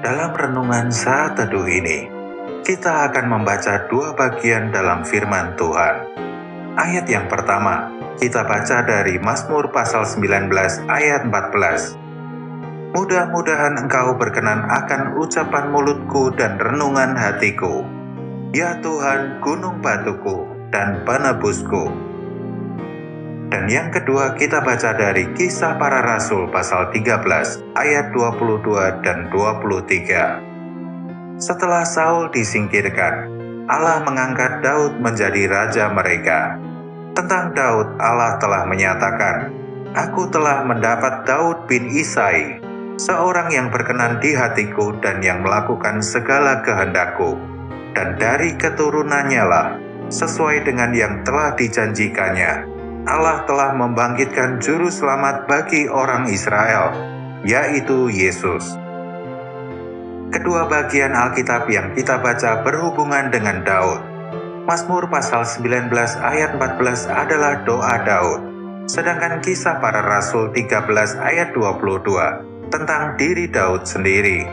Dalam renungan saat teduh ini, kita akan membaca dua bagian dalam firman Tuhan. Ayat yang pertama, kita baca dari Mazmur pasal 19 ayat 14. Mudah-mudahan engkau berkenan akan ucapan mulutku dan renungan hatiku. Ya Tuhan, gunung batuku dan penebusku. Dan yang kedua kita baca dari Kisah Para Rasul pasal 13 ayat 22 dan 23. Setelah Saul disingkirkan, Allah mengangkat Daud menjadi raja mereka. Tentang Daud, Allah telah menyatakan, "Aku telah mendapat Daud bin Isai, seorang yang berkenan di hatiku dan yang melakukan segala kehendakku. Dan dari keturunannya lah, sesuai dengan yang telah dijanjikannya, Allah telah membangkitkan juru selamat bagi orang Israel, yaitu Yesus." Kedua bagian Alkitab yang kita baca berhubungan dengan Daud. Mazmur pasal 19 ayat 14 adalah doa Daud, sedangkan Kisah Para Rasul 13 ayat 22 tentang diri Daud sendiri.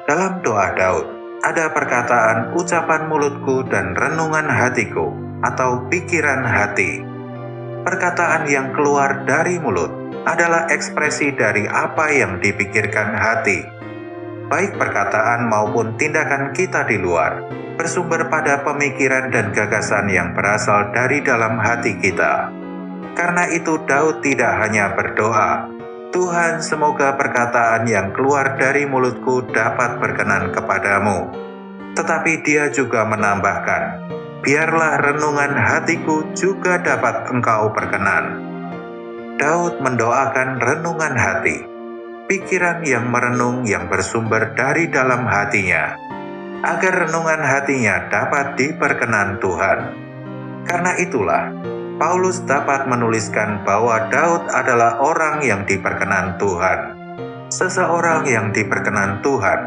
Dalam doa Daud, ada perkataan ucapan mulutku dan renungan hatiku atau pikiran hati. Perkataan yang keluar dari mulut adalah ekspresi dari apa yang dipikirkan hati. Baik perkataan maupun tindakan kita di luar bersumber pada pemikiran dan gagasan yang berasal dari dalam hati kita. Karena itu Daud tidak hanya berdoa, "Tuhan, semoga perkataan yang keluar dari mulutku dapat berkenan kepadamu." Tetapi dia juga menambahkan, "Biarlah renungan hatiku juga dapat engkau berkenan." Daud mendoakan renungan hati, pikiran yang merenung yang bersumber dari dalam hatinya, agar renungan hatinya dapat diperkenan Tuhan. Karena itulah, Paulus dapat menuliskan bahwa Daud adalah orang yang diperkenan Tuhan. Seseorang yang diperkenan Tuhan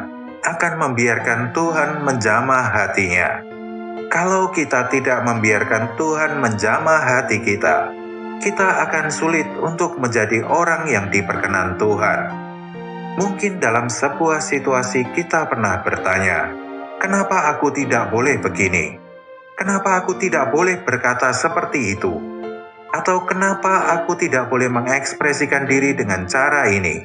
akan membiarkan Tuhan menjamah hatinya. Kalau kita tidak membiarkan Tuhan menjamah hati kita akan sulit untuk menjadi orang yang diperkenan Tuhan. Mungkin dalam sebuah situasi kita pernah bertanya, "Kenapa aku tidak boleh begini? Kenapa aku tidak boleh berkata seperti itu? Atau kenapa aku tidak boleh mengekspresikan diri dengan cara ini?"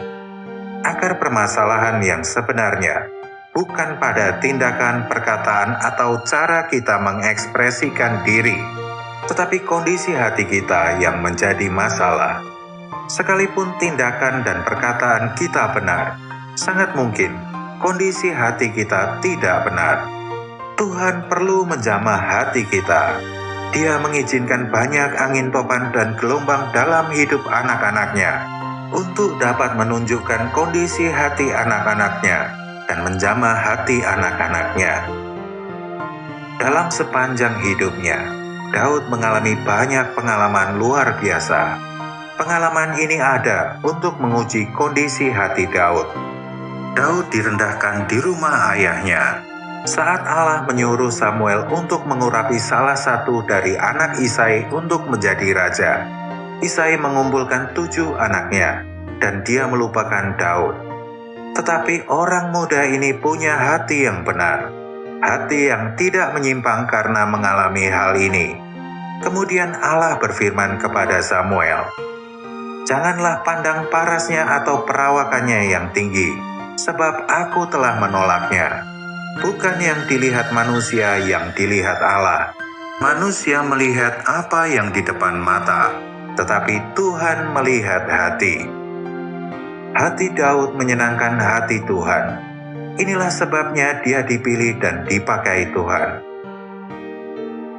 Akar permasalahan yang sebenarnya bukan pada tindakan, perkataan, atau cara kita mengekspresikan diri, tetapi kondisi hati kita yang menjadi masalah. Sekalipun tindakan dan perkataan kita benar, sangat mungkin kondisi hati kita tidak benar. Tuhan perlu menjamah hati kita. Dia mengizinkan banyak angin topan dan gelombang dalam hidup anak-anaknya untuk dapat menunjukkan kondisi hati anak-anaknya dan menjamah hati anak-anaknya. Dalam sepanjang hidupnya, Daud mengalami banyak pengalaman luar biasa. Pengalaman ini ada untuk menguji kondisi hati Daud. Daud direndahkan di rumah ayahnya saat Allah menyuruh Samuel untuk mengurapi salah satu dari anak Isai untuk menjadi raja. Isai mengumpulkan 7 anaknya dan dia melupakan Daud. Tetapi orang muda ini punya hati yang benar, hati yang tidak menyimpang karena mengalami hal ini. Kemudian Allah berfirman kepada Samuel, "Janganlah pandang parasnya atau perawakannya yang tinggi, sebab aku telah menolaknya. Bukan yang dilihat manusia yang dilihat Allah. Manusia melihat apa yang di depan mata, tetapi Tuhan melihat hati." Hati Daud menyenangkan hati Tuhan. Inilah sebabnya dia dipilih dan dipakai Tuhan.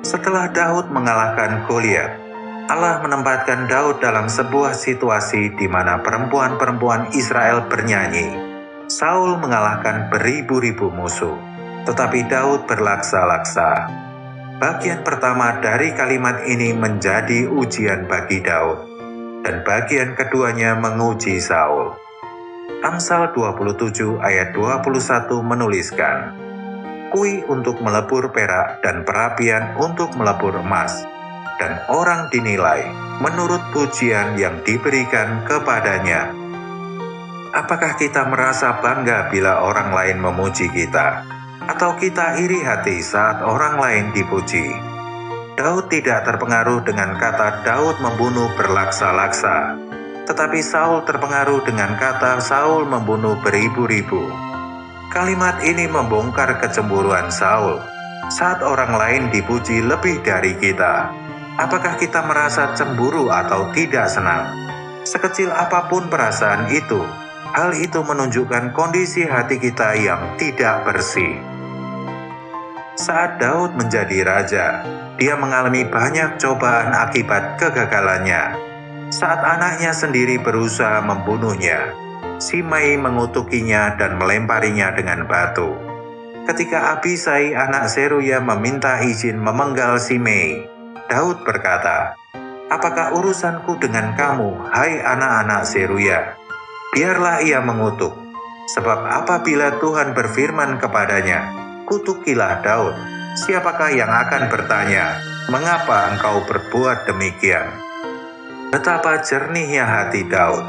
Setelah Daud mengalahkan Goliat, Allah menempatkan Daud dalam sebuah situasi di mana perempuan-perempuan Israel bernyanyi. Saul mengalahkan beribu-ribu musuh, tetapi Daud berlaksa-laksa. Bagian pertama dari kalimat ini menjadi ujian bagi Daud, dan bagian keduanya menguji Saul. Amsal 27 ayat 21 menuliskan, "Kui untuk melebur perak dan perapian untuk melebur emas, dan orang dinilai menurut pujian yang diberikan kepadanya." Apakah kita merasa bangga bila orang lain memuji kita? Atau kita iri hati saat orang lain dipuji? Daud tidak terpengaruh dengan kata Daud membunuh berlaksa-laksa, tetapi Saul terpengaruh dengan kata Saul membunuh beribu-ribu. Kalimat ini membongkar kecemburuan Saul saat orang lain dipuji lebih dari kita. Apakah kita merasa cemburu atau tidak senang? Sekecil apapun perasaan itu, hal itu menunjukkan kondisi hati kita yang tidak bersih. Saat Daud menjadi raja, dia mengalami banyak cobaan akibat kegagalannya. Saat anaknya sendiri berusaha membunuhnya, Simei mengutukinya dan melemparinya dengan batu. Ketika Abisai anak Seruya meminta izin memenggal Simei, Daud berkata, "Apakah urusanku dengan kamu, hai anak-anak Seruya? Biarlah ia mengutuk, sebab apabila Tuhan berfirman kepadanya, kutukilah Daud, siapakah yang akan bertanya, mengapa engkau berbuat demikian?" Betapa jernihnya hati Daud.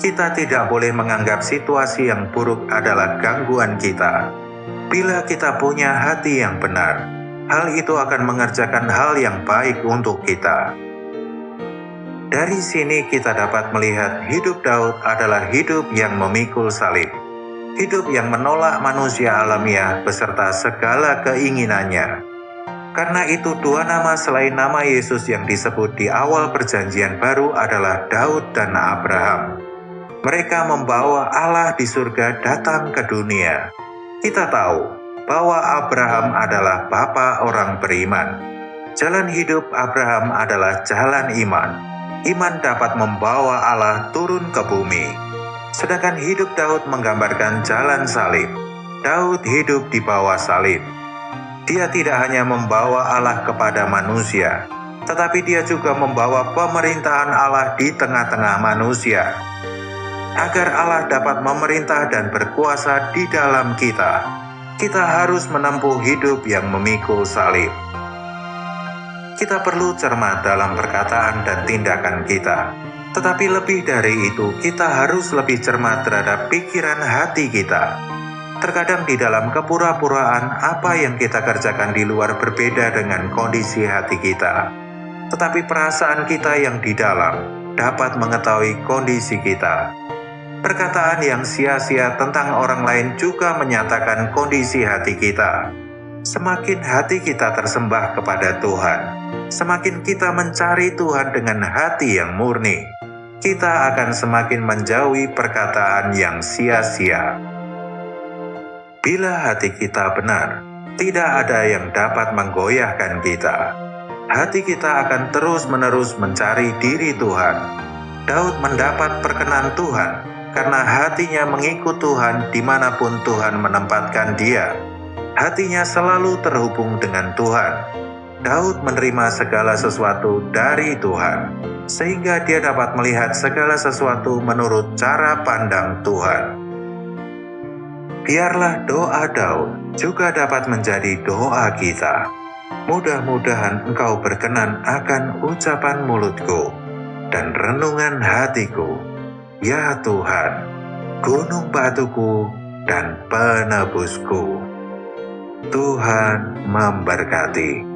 Kita tidak boleh menganggap situasi yang buruk adalah gangguan kita. Bila kita punya hati yang benar, hal itu akan mengerjakan hal yang baik untuk kita. Dari sini kita dapat melihat hidup Daud adalah hidup yang memikul salib. Hidup yang menolak manusia alamiah beserta segala keinginannya. Karena itu dua nama selain nama Yesus yang disebut di awal perjanjian baru adalah Daud dan Abraham. Mereka membawa Allah di surga datang ke dunia. Kita tahu bahwa Abraham adalah bapa orang beriman. Jalan hidup Abraham adalah jalan iman. Iman dapat membawa Allah turun ke bumi. Sedangkan hidup Daud menggambarkan jalan salib. Daud hidup di bawah salib. Dia tidak hanya membawa Allah kepada manusia, tetapi dia juga membawa pemerintahan Allah di tengah-tengah manusia. Agar Allah dapat memerintah dan berkuasa di dalam kita, kita harus menempuh hidup yang memikul salib. Kita perlu cermat dalam perkataan dan tindakan kita. Tetapi lebih dari itu, kita harus lebih cermat terhadap pikiran hati kita. Terkadang di dalam kepura-puraan, apa yang kita kerjakan di luar berbeda dengan kondisi hati kita. Tetapi perasaan kita yang di dalam dapat mengetahui kondisi kita. Perkataan yang sia-sia tentang orang lain juga menyatakan kondisi hati kita. Semakin hati kita tersembah kepada Tuhan, semakin kita mencari Tuhan dengan hati yang murni, kita akan semakin menjauhi perkataan yang sia-sia. Bila hati kita benar, tidak ada yang dapat menggoyahkan kita. Hati kita akan terus-menerus mencari diri Tuhan. Daud mendapat perkenan Tuhan karena hatinya mengikut Tuhan dimanapun Tuhan menempatkan dia. Hatinya selalu terhubung dengan Tuhan. Daud menerima segala sesuatu dari Tuhan, sehingga dia dapat melihat segala sesuatu menurut cara pandang Tuhan. Biarlah doa Daud juga dapat menjadi doa kita. Mudah-mudahan engkau berkenan akan ucapan mulutku dan renungan hatiku. Ya Tuhan, gunung batuku dan penebusku. Tuhan memberkati.